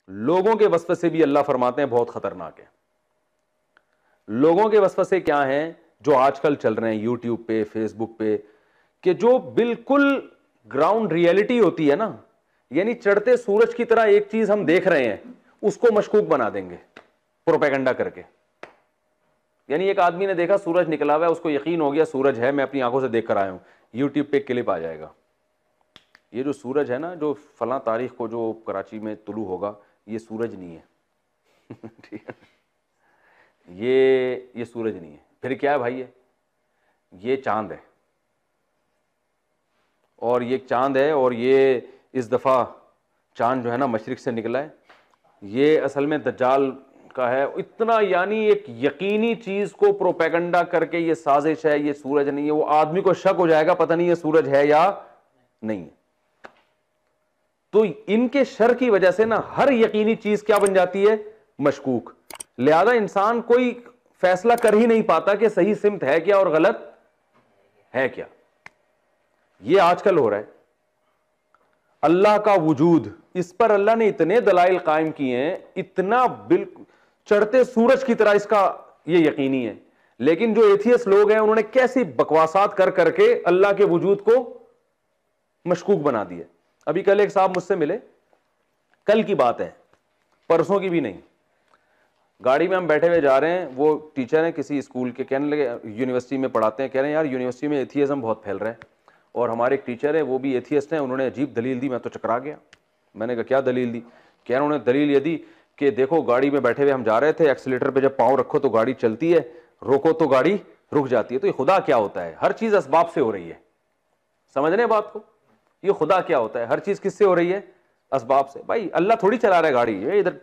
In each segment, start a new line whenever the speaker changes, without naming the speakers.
लोगों के वसवसे भी अल्लाह फरमाते हैं बहुत खतरनाक है। लोगों के वसवसे क्या हैं जो आजकल चल रहे हैं यूट्यूब पे, फेसबुक पे, कि जो बिल्कुल ग्राउंड रियलिटी होती है ना, यानी चढ़ते सूरज की तरह एक चीज हम देख रहे हैं उसको मशकूक बना देंगे प्रोपेगेंडा करके। यानी एक आदमी ने देखा सूरज निकला हुआ है, उसको यकीन हो गया सूरज है, मैं अपनी आंखों से देख कर आया हूं, यूट्यूब पे क्लिप आ जाएगा, ये जो सूरज है ना जो फला तारीख को जो कराची में तुलू होगा, ये सूरज नहीं है ठीक है, ये सूरज नहीं है, फिर क्या है भाई, ये चांद है, और ये चांद है, और ये इस दफा चांद जो है ना मशरिक से निकला है, ये असल में दज्जाल का है। इतना यानी एक यकीनी चीज को प्रोपेगेंडा करके ये साजिश है, ये सूरज नहीं है, वो आदमी को शक हो जाएगा पता नहीं ये सूरज है या नहीं है। तो इनके शर की वजह से ना हर यकीनी चीज क्या बन जाती है, मशकूक। लिहाजा इंसान कोई फैसला कर ही नहीं पाता कि सही सिमत है क्या और गलत है क्या। ये आजकल हो रहा है। अल्लाह का वजूद, इस पर अल्लाह ने इतने दलाइल कायम किए हैं, इतना बिल्कुल चढ़ते सूरज की तरह इसका ये यकीनी है। लेकिन जो एथियस लोग हैं उन्होंने कैसी बकवासात कर करके अल्लाह के वजूद को मशकूक बना दिया। अभी कल एक साहब मुझसे मिले, कल की बात है, परसों की भी नहीं, गाड़ी में हम बैठे हुए जा रहे हैं, वो टीचर हैं किसी स्कूल के, कहने लगे यूनिवर्सिटी में पढ़ाते हैं, कह रहे हैं यार यूनिवर्सिटी में एथियज़म बहुत फैल रहा है, और हमारे एक टीचर है वो भी एथियस्ट हैं, उन्होंने अजीब दलील दी, मैं तो चकरा गया। मैंने कहा क्या दलील दी? कह रहे उन्होंने दलील ये दी कि देखो गाड़ी में बैठे हुए हम जा रहे थे, एक्सीलेटर पे जब पाँव रखो तो गाड़ी चलती है, रोको तो गाड़ी रुक जाती है। तो ये खुदा क्या होता है? हर चीज़ असबाब से हो रही है, समझ रहे हैं बात को? ये खुदा क्या होता है? हर चीज़ किससे हो रही है? असबाब से। भाई अल्लाह थोड़ी चला रहा है गाड़ी, ये इधर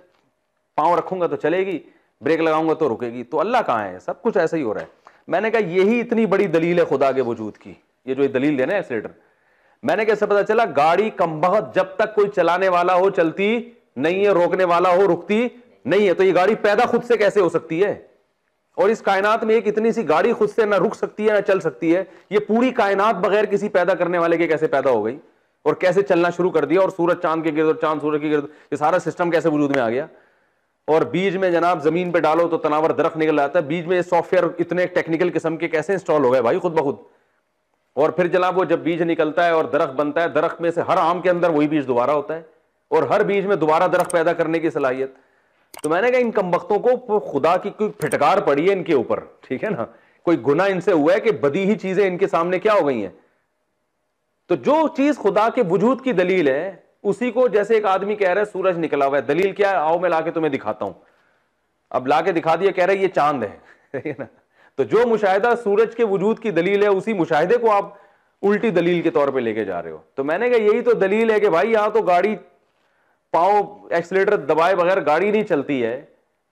पाँव रखूंगा तो चलेगी, ब्रेक लगाऊंगा तो रुकेगी, तो अल्लाह कहाँ है? सब कुछ ऐसा ही हो रहा है। मैंने कहा यही इतनी बड़ी दलील है खुदा के वजूद की, ये जो दलील देना है एक्सीलेटर। मैंने कैसे पता चला? गाड़ी कमबख्त जब तक कोई चलाने वाला हो चलती नहीं है, रोकने वाला हो रुकती नहीं है। तो ये गाड़ी पैदा खुद से कैसे हो सकती है? और इस कायनात में एक इतनी सी गाड़ी खुद से ना रुक सकती है ना चल सकती है, ये पूरी कायनात बगैर किसी पैदा करने वाले के कैसे पैदा हो गई और कैसे चलना शुरू कर दिया? और सूरज चांद के गिर्द और चांद सूरज के गिर्द, ये सारा सिस्टम कैसे वजूद में आ गया? और बीज में जनाब जमीन पे डालो तो तनावर दरख्त निकल आता है, बीज में सॉफ्टवेयर इतने टेक्निकल किस्म के कैसे इंस्टॉल हो गए भाई खुद ब खुद। और फिर जनाब वो जब बीज निकलता है और दरख्त बनता है, दरख्त में से हर आम के अंदर वही बीज दोबारा होता है, और हर बीज में दोबारा दरख्त पैदा करने की सलाहियत। तो मैंने कहा इन कमबख्तों को खुदा की कोई फिटकार पड़ी है इनके ऊपर, ठीक है ना, कोई गुनाह इनसे हुआ है कि बदी ही चीजें इनके सामने क्या हो गई हैं। तो जो चीज खुदा के वजूद की दलील है उसी को, जैसे एक आदमी कह रहा है सूरज निकला हुआ है, दलील क्या है? आओ मैं लाके तुम्हें दिखाता हूं। अब लाके दिखा दिया, कह रहा है ये चांद है ना। तो जो मुशाहिदा सूरज के वजूद की दलील है, उसी मुशाहिदे को आप उल्टी दलील के तौर पे लेके जा रहे हो। तो मैंने कहा यही तो दलील है कि भाई यहां तो गाड़ी पाँव एक्सीलेटर दबाए बगैर गाड़ी नहीं चलती है,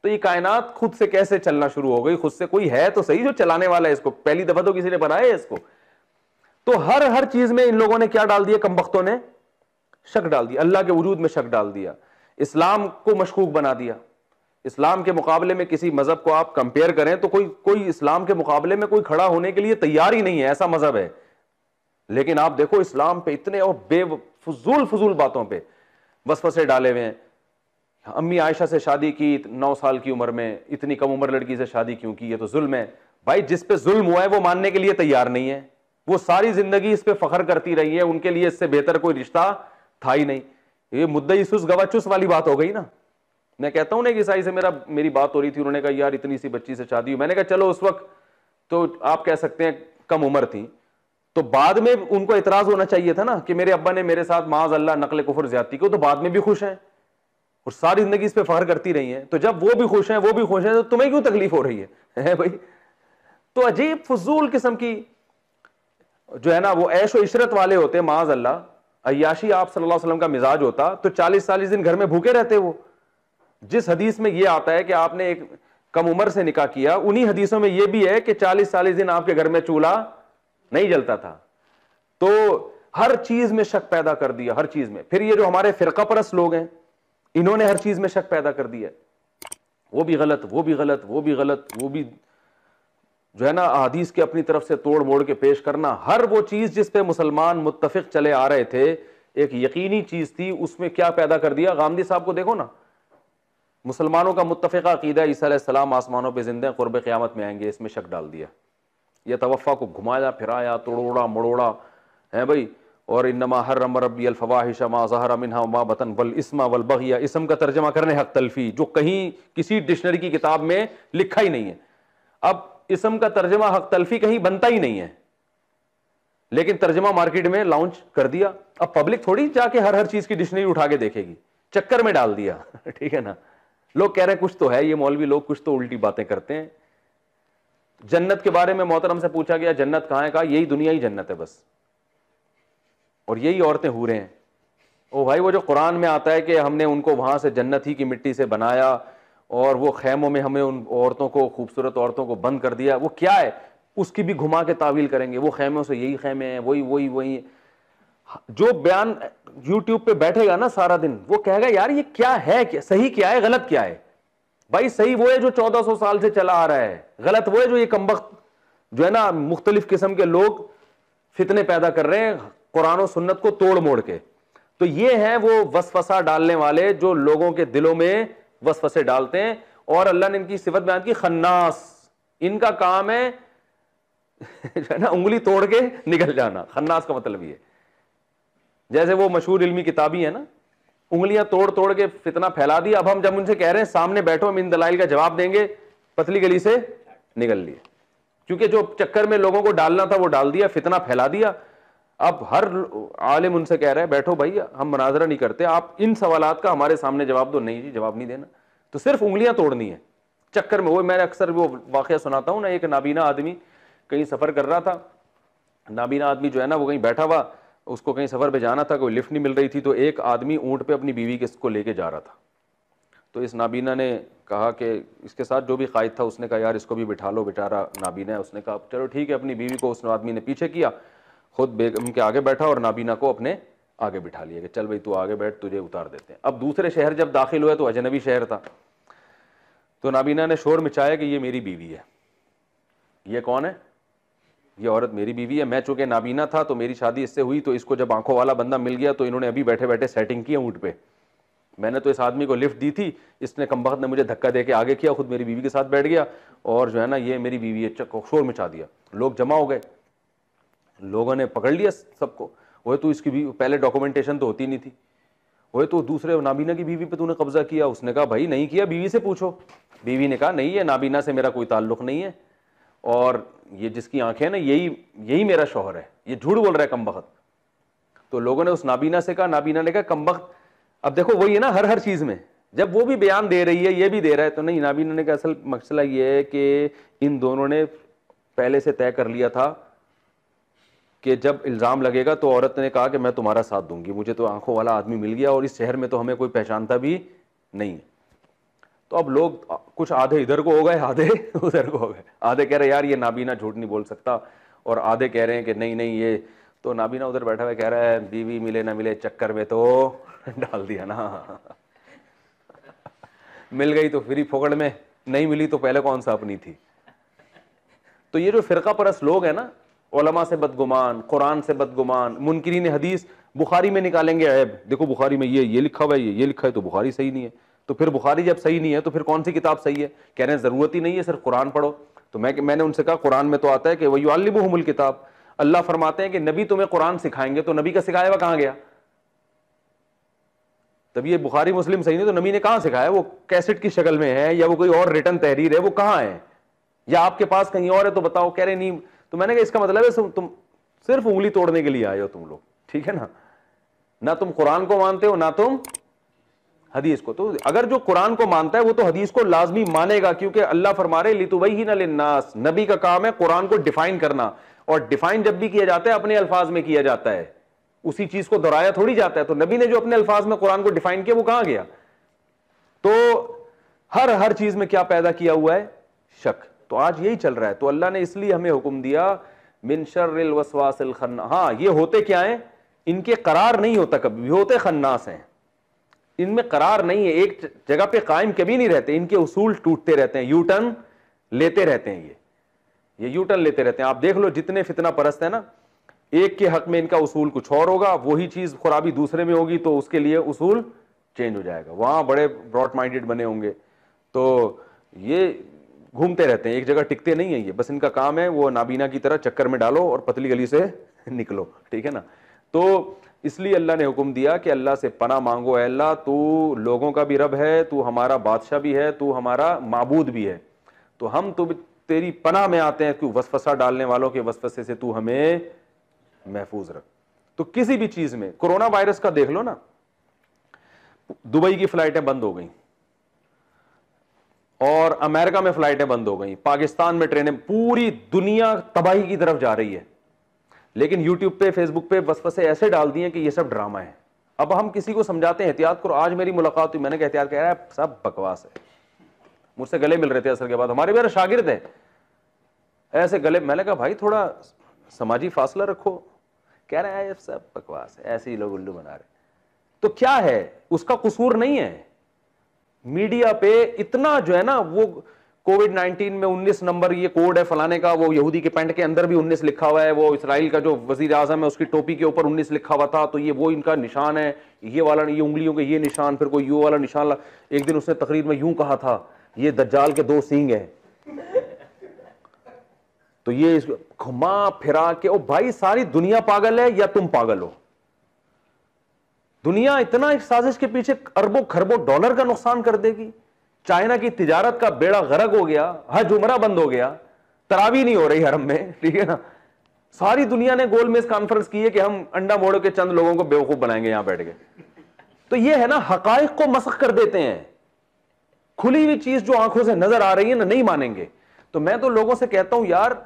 तो ये कायनात खुद से कैसे चलना शुरू हो गई? खुद से कोई है तो सही जो चलाने वाला है इसको, पहली दफा तो किसी ने बनाया है इसको। तो हर चीज में इन लोगों ने क्या डाल दिया? कमबख्तों ने शक डाल दिया, अल्लाह के वजूद में शक डाल दिया, इस्लाम को मशकूक बना दिया। इस्लाम के मुकाबले में किसी मजहब को आप कंपेयर करें तो कोई इस्लाम के मुकाबले में कोई खड़ा होने के लिए तैयार ही नहीं है, ऐसा मजहब है। लेकिन आप देखो इस्लाम पे इतने और फजूल बातों पे वसवसे डाले हुए हैं। अम्मी आयशा से शादी की 9 साल की उम्र में, इतनी कम उम्र लड़की से शादी क्यों की? ये तो जुल्म है। भाई जिस पे जुल्म हुआ है वो मानने के लिए तैयार नहीं है, वो सारी जिंदगी इस पे फख्र करती रही है, उनके लिए इससे बेहतर कोई रिश्ता था ही नहीं। ये मुद्दई सुस गवा चुस वाली बात हो गई ना। मैं कहता हूं ना कि ईसाई से मेरी बात हो रही थी, उन्होंने कहा यार इतनी सी बच्ची से शादी हुई। मैंने कहा चलो उस वक्त तो आप कह सकते हैं कम उम्र थी, तो बाद में उनको इतराज होना चाहिए था ना कि मेरे अब्बा ने मेरे साथ माज अल्लाह नकल कुफर ज्यादती को, तो बाद में भी खुश हैं और सारी जिंदगी इस पे फख्र करती रही हैं। तो जब वो भी खुश हैं तो तुम्हें क्यों तकलीफ हो रही है भाई? तो अजीब फजूल किस्म की जो है ना वो ऐशो इशरत वाले होते हैं, माज अल्लाह अय्याशी आप सल्लल्लाहु अलैहि वसल्लम का मिजाज होता तो 40-40 दिन घर में भूखे रहते वो। जिस हदीस में यह आता है कि आपने एक कम उम्र से निकाह किया, उन्हीं हदीसों में यह भी है कि 40-40 दिन आपके घर में चूल्हा नहीं जलता था। तो हर चीज में शक पैदा कर दिया, हर चीज में। फिर ये जो हमारे फिरका परस्त लोग हैं, इन्होंने हर चीज में शक पैदा कर दिया, वो भी गलत, वो भी गलत, वो भी गलत, वो भी जो है ना हदीस के अपनी तरफ से तोड़ मोड़ के पेश करना। हर वो चीज जिस पे मुसलमान मुत्तफिक चले आ रहे थे, एक यकीनी चीज थी, उसमें क्या पैदा कर दिया? गांधी साहब को देखो ना, मुसलमानों का मुत्तफ़िक़ा अक़ीदा ईसा अलैहिस्सलाम आसमानों पे जिंदे क़ुर्ब क़यामत में आएंगे, इसमें शक डाल दिया। यह तवफ़ा को घुमाया फिराया तोड़ा मड़ोड़ा है भाई। और इन्नमा हर्रम रब्बी अल फ़वाहिश मा ज़हरा मिन्हा मा बतन वल इस्मा वल बग़िया, इसम का तर्जमा करने हक तलफ़ी, जो कहीं किसी डिक्शनरी की किताब में लिखा ही नहीं है। अब इसम का तर्जमा हक तलफ़ी कहीं बनता ही नहीं है, लेकिन तर्जमा मार्केट में लॉन्च कर दिया। अब पब्लिक थोड़ी जाके हर चीज की डिक्शनरी उठा के देखेगी, चक्कर में डाल दिया ठीक है ना। लोग कह रहे हैं कुछ तो है, ये मौलवी लोग कुछ तो उल्टी बातें करते हैं। जन्नत के बारे में मोहतरम से पूछा गया जन्नत कहां है, कहा यही दुनिया ही जन्नत है बस, और यही औरतें हूरें हैं। ओ भाई, वो जो कुरान में आता है कि हमने उनको वहां से जन्नत ही की मिट्टी से बनाया और वो खैमों में हमें उन औरतों को, खूबसूरत औरतों को बंद कर दिया, वो क्या है उसकी भी घुमा के तावील करेंगे। वो खैमों से यही खैमे हैं, वही वही वही। जो बयान यूट्यूब पे बैठेगा ना सारा दिन, वो कहेगा यार ये क्या है, क्या सही क्या है गलत क्या है। भाई सही वो है जो 1400 साल से चला आ रहा है, गलत वो है जो ये कमबख्त जो है ना मुख्तलिफ किस्म के लोग फितने पैदा कर रहे हैं कुरान और सुन्नत को तोड़ मोड़ के। तो ये है वो वसवसा डालने वाले जो लोगों के दिलों में वसवसे डालते हैं। और अल्लाह ने इनकी सिफत बयान की खन्नास, इनका काम है जो है ना उंगली तोड़ के निकल जाना। खन्नास का मतलब ये, जैसे वो मशहूर इल्मी किताबी है ना, उंगलियां तोड़ तोड़ के फितना फैला दिया। अब हम जब उनसे कह रहे हैं सामने बैठो हम इन दलाइल का जवाब देंगे, पतली गली से निकल लिए, क्योंकि जो चक्कर में लोगों को डालना था वो डाल दिया, फितना फैला दिया। अब हर आलिम उनसे कह रहे हैं बैठो भाई, हम मुनाजरा नहीं करते, आप इन सवालात का हमारे सामने जवाब दो। नहीं जी, जवाब नहीं देना, तो सिर्फ उंगलियां तोड़नी है चक्कर में। वो मैं अक्सर वो वाकया सुनाता हूं ना, एक नाबीना आदमी कहीं सफर कर रहा था। नाबीना आदमी जो है ना वो कहीं बैठा हुआ, उसको कहीं सफर पे जाना था, कोई लिफ्ट नहीं मिल रही थी, तो एक आदमी ऊंट पे अपनी बीवी को लेके जा रहा था। तो इस नाबीना ने कहा कि इसके साथ जो भी कायद था उसने कहा यार इसको भी बिठा लो, बेचारा नाबीना है। उसने कहा चलो ठीक है। अपनी बीवी को उस आदमी ने पीछे किया, खुद बेगम के आगे बैठा और नाबीना को अपने आगे बिठा लिया कि चल भाई तू आगे बैठ, तुझे उतार देते हैं। अब दूसरे शहर जब दाखिल हुए तो अजनबी शहर था, तो नाबीना ने शोर मचाया कि ये मेरी बीवी है। ये कौन है? ये औरत मेरी बीवी है। मैं चूंकि नाबीना था तो मेरी शादी इससे हुई, तो इसको जब आंखों वाला बंदा मिल गया तो इन्होंने अभी बैठे बैठे सेटिंग की ऊंट पे। मैंने तो इस आदमी को लिफ्ट दी थी, इसने कमबख्त ने मुझे धक्का दे के आगे किया, खुद मेरी बीवी के साथ बैठ गया और जो है ना ये मेरी बीवी है, शोर मचा दिया। लोग जमा हो गए, लोगों ने पकड़ लिया सबको। वो तो इसकी भी पहले डॉक्यूमेंटेशन तो होती नहीं थी, वो तो दूसरे नाबीना की बीवी पे तूने कब्जा किया। उसने कहा भाई नहीं किया, बीवी से पूछो। बीवी ने कहा नहीं, ये नाबीना से मेरा कोई ताल्लुक नहीं है, और ये जिसकी आंखें हैं ना यही मेरा शौहर है, ये झूठ बोल रहा है कमबख्त। तो लोगों ने उस नाबीना से कहा, नाबीना ने कहा कमबख्त। अब देखो वही है ना हर चीज में, जब वो भी बयान दे रही है ये भी दे रहा है, तो नहीं। नाबीना ने कहा असल मसला ये है कि इन दोनों ने पहले से तय कर लिया था कि जब इल्ज़ाम लगेगा तो औरत ने कहा कि मैं तुम्हारा साथ दूंगी, मुझे तो आंखों वाला आदमी मिल गया और इस शहर में तो हमें कोई पहचानता भी नहीं। तो अब लोग कुछ आधे इधर को हो गए, आधे उधर को हो गए। आधे कह रहे यार ये नाबीना झूठ नहीं बोल सकता, और आधे कह रहे हैं कि नहीं नहीं ये तो नाबीना उधर बैठा हुआ कह रहा है बीवी मिले ना मिले चक्कर में तो डाल दिया ना मिल गई तो फ्री फोकड़ में, नहीं मिली तो पहले कौन सा अपनी थी। तो ये जो फिरका परस्त लोग हैं ना, उलमा से बदगुमान, कुरान से बदगुमान, मुनकिरीन हदीस बुखारी में निकालेंगे ऐब, देखो बुखारी में ये लिखा हुआ है, ये लिखा है, तो बुखारी सही नहीं है। तो फिर बुखारी जब सही नहीं है तो फिर कौन सी किताब सही है? कह रहे हैं जरूरत ही नहीं है, सिर्फ कुरान पढ़ो। तो मैंने उनसे कहा कुरान में तो आता है कि वयुअल्लिमुहुमुल किताब, अल्लाह फरमाते हैं कि नबी तुम्हें कुरान सिखाएंगे, तो नबी का सिखाया हुआ कहां गया? तब ये बुखारी मुस्लिम सही नहीं तो नबी ने कहां सिखाया? वो कैसेट की शक्ल में है या वो कोई और रिटन तहरीर है, वो कहां है? या आपके पास कहीं और है तो बताओ। कह रहे नहीं। तो मैंने कहा इसका मतलब है तुम सिर्फ उंगली तोड़ने के लिए आए हो तुम लोग, ठीक है ना तुम कुरान को मानते हो ना तुम हदीस को। तो अगर जो कुरान को मानता है वो तो हदीस को लाजमी मानेगा, क्योंकि अल्लाह फरमा रहे लितुबय्यिना लिन्नास, नबी का काम है कुरान को डिफाइन करना, और डिफाइन जब भी किया जाता है अपने अल्फाज में किया जाता है, उसी चीज को दोहराया थोड़ी जाता है। तो नबी ने जो अपने अल्फाज में कुरान को डिफाइन किया वो कहां गया? तो हर चीज में क्या पैदा किया हुआ है? शक। तो आज यही चल रहा है। तो अल्लाह ने इसलिए हमें हुक्म दिया मिन शर्रिल वसवासिल खन्नास। हाँ, ये होते क्या है? इनके करार नहीं होता, कभी भी होते खन्नास हैं, इनमें करार नहीं है, एक जगह पे कायम कभी नहीं रहते, इनके उसूल टूटते रहते हैं, यू टर्न लेते रहते हैं। ये यू टर्न लेते रहते हैं। आप देख लो जितने फितना परस्त है ना, एक के हक में इनका उसूल कुछ और होगा, वही चीज खराबी दूसरे में होगी तो उसके लिए उसूल चेंज हो जाएगा, वहां बड़े ब्रॉड माइंडेड बने होंगे, तो ये घूमते रहते हैं, एक जगह टिकते नहीं है ये, बस इनका काम है वो नाबीना की तरह चक्कर में डालो और पतली गली से निकलो, ठीक है ना। तो इसलिए अल्लाह ने हुक्म दिया कि अल्लाह से पनाह मांगो, अल्लाह तू लोगों का भी रब है, तू हमारा बादशाह भी है, तू हमारा माबूद भी है, तो हम तो तेरी पनाह में आते हैं, तू वसवसा डालने वालों के वसवसे से तू हमें महफूज रख। तो किसी भी चीज में, कोरोना वायरस का देख लो ना, दुबई की फ्लाइटें बंद हो गई और अमेरिका में फ्लाइटें बंद हो गई, पाकिस्तान में ट्रेनें, पूरी दुनिया तबाही की तरफ जा रही है, लेकिन यूट्यूब पे फेसबुक पे वसवसे ऐसे डाल दिए कि ये सब ड्रामा है। अब हम किसी को समझाते हैं एहतियात करो, आज मेरी मुलाकात हुई, मैंने कहा एहतियात, कह रहा है सब बकवास है, मुझसे गले मिल रहे थे असर के बाद, हमारे मेरे शागिर्द है, ऐसे गले, मैंने कहा भाई थोड़ा समाजी फासला रखो, कह रहे हैं सब बकवास है, ऐसे ही लोग उल्लू बना रहे। तो क्या है, उसका कसूर नहीं है, मीडिया पे इतना जो है ना, वो कोविड-19 में 19 नंबर ये कोड है फलाने का, वो यहूदी के पैंट के अंदर भी 19 लिखा हुआ है, वो इसराइल का जो वजीर आजम है उसकी टोपी के ऊपर 19 लिखा हुआ था, तो ये वो इनका निशान है, ये वाला, ये उंगलियों के ये निशान, फिर कोई यू वाला निशान। एक दिन उसने तकरीर में यूं कहा था, ये दज्जाल के 2 सींग है, तो ये घुमा फिरा के, ओ भाई सारी दुनिया पागल है या तुम पागल हो? दुनिया इतना एक साजिश के पीछे अरबों खरबों डॉलर का नुकसान कर देगी, चाइना की तिजारत का बेड़ा गर्क हो गया, हज उमरा बंद हो गया, तरावी नहीं हो रही हरम में, ठीक है ना, सारी दुनिया ने गोलमेज कॉन्फ्रेंस की है कि हम अंडा मोड़ के चंद लोगों को बेवकूफ बनाएंगे यहां बैठ के। तो ये है ना, हकाइक को मसख कर देते हैं, खुली हुई चीज जो आंखों से नजर आ रही है ना, नहीं मानेंगे। तो मैं तो लोगों से कहता हूं यार,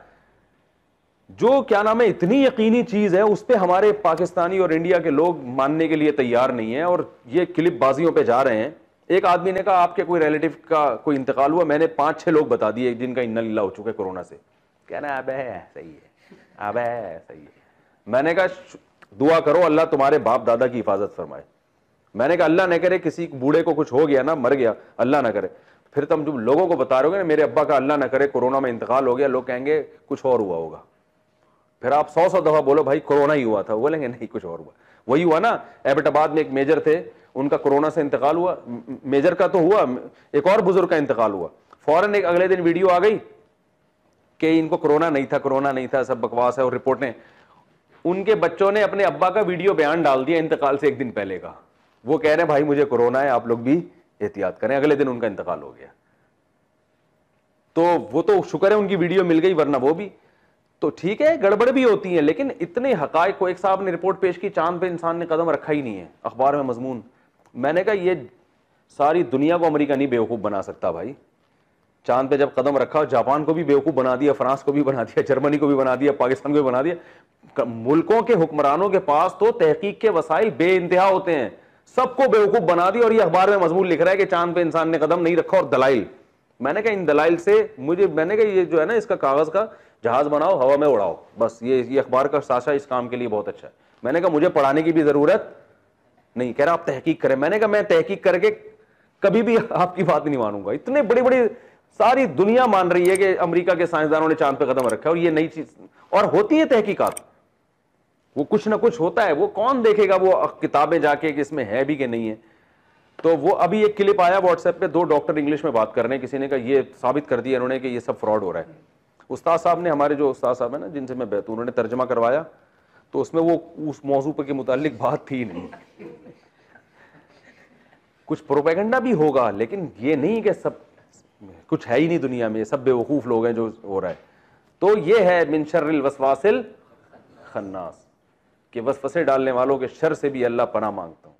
जो क्या नाम है इतनी यकीनी चीज है, उस पर हमारे पाकिस्तानी और इंडिया के लोग मानने के लिए तैयार नहीं है, और ये क्लिप बाजियों पे जा रहे हैं। एक आदमी ने कहा आपके कोई रिलेटिव का कोई इंतकाल हुआ, मैंने 5-6 लोग बता दिए जिनका इन्ना लिल्लाह हो चुका है कोरोना से, कहना अब है सही है, अब है सही है। मैंने कहा दुआ करो अल्लाह तुम्हारे बाप दादा की हिफाजत फरमाए। मैंने कहा अल्लाह न करे किसी बूढ़े को कुछ हो गया ना, मर गया, अल्लाह ना करे, फिर तुम जो लोगों को बता रहे हो ना मेरे अब्बा का अल्लाह ना करे कोरोना में इंतकाल हो गया, लोग कहेंगे कुछ और हुआ होगा। फिर आप 100 दफा बोलो भाई कोरोना ही हुआ था, बोलेंगे नहीं कुछ और हुआ। वही हुआ ना, एबटाबाद में एक मेजर थे, उनका कोरोना से इंतकाल हुआ, मेजर का तो हुआ, एक और बुजुर्ग का इंतकाल हुआ, फौरन एक अगले दिन वीडियो आ गई कि इनको कोरोना नहीं था, कोरोना नहीं था, सब बकवास है, और रिपोर्टें। उनके बच्चों ने अपने अब्बा का वीडियो बयान डाल दिया इंतकाल से एक दिन पहले का, वो कह रहे हैं भाई मुझे कोरोना है, आप लोग भी एहतियात करें। अगले दिन उनका इंतकाल हो गया। तो वो तो शुक्र है उनकी वीडियो मिल गई, वरना वो भी तो ठीक है, गड़बड़ भी होती है, लेकिन इतने हकायक को, एक साहब ने रिपोर्ट पेश की चांद पे इंसान ने कदम रखा ही नहीं है, अखबार में मजमून। मैंने कहा ये सारी दुनिया को अमेरिका नहीं बेवकूफ बना सकता भाई, चांद पे जब कदम रखा, जापान को भी बेवकूफ बना दिया, फ्रांस को भी बना दिया, जर्मनी को भी बना दिया, पाकिस्तान को भी बना दिया। मुल्कों के हुक्मरानों के पास तो तहकीक के वसाइल बेइंतहा होते हैं, सबको बेवकूफ बना दिया, और ये अखबार में मजमून लिख रहा है कि चांद पे इंसान ने कदम नहीं रखा, और दलाइल। मैंने कहा इन दलाइल से मुझे, मैंने कहा ये जो है ना, इसका कागज का जहाज बनाओ, हवा में उड़ाओ, बस ये अखबार का साशा इस काम के लिए बहुत अच्छा है। मैंने कहा मुझे पढ़ाने की भी जरूरत नहीं। कह रहा आप तहकीक करें। मैंने कहा मैं तहकीक करके कभी भी आपकी बात नहीं मानूंगा। इतने बड़ी बड़ी सारी दुनिया मान रही है कि अमेरिका के साइंसदानों ने चांद पे कदम रखा है, और ये नई चीज, और होती है तहकीकात, वो कुछ ना कुछ होता है, वो कौन देखेगा वो किताबें जाके कि इसमें है भी कि नहीं है। तो वो अभी एक क्लिप आया व्हाट्सएप पे, 2 डॉक्टर इंग्लिश में बात कर रहे हैं, किसी ने कहा ये साबित कर दिया इन्होंने कि ये सब फ्रॉड हो रहा है। उस्ताद साहब ने, हमारे जो उस्ताद साहब है ना जिनसे मैं बैठूं, उन्होंने तर्जमा करवाया, तो उसमें वो उस मौजू पे के मुतालिक बात थी नहीं। कुछ प्रोपेगेंडा भी होगा, लेकिन ये नहीं कि सब कुछ है ही नहीं दुनिया में, सब बेवकूफ लोग हैं जो हो रहा है। तो ये है मिन शर्रिल वसवासिल खन्नास, कि वसवसे डालने वालों के शर से भी अल्लाह पनाह मांगता हूं।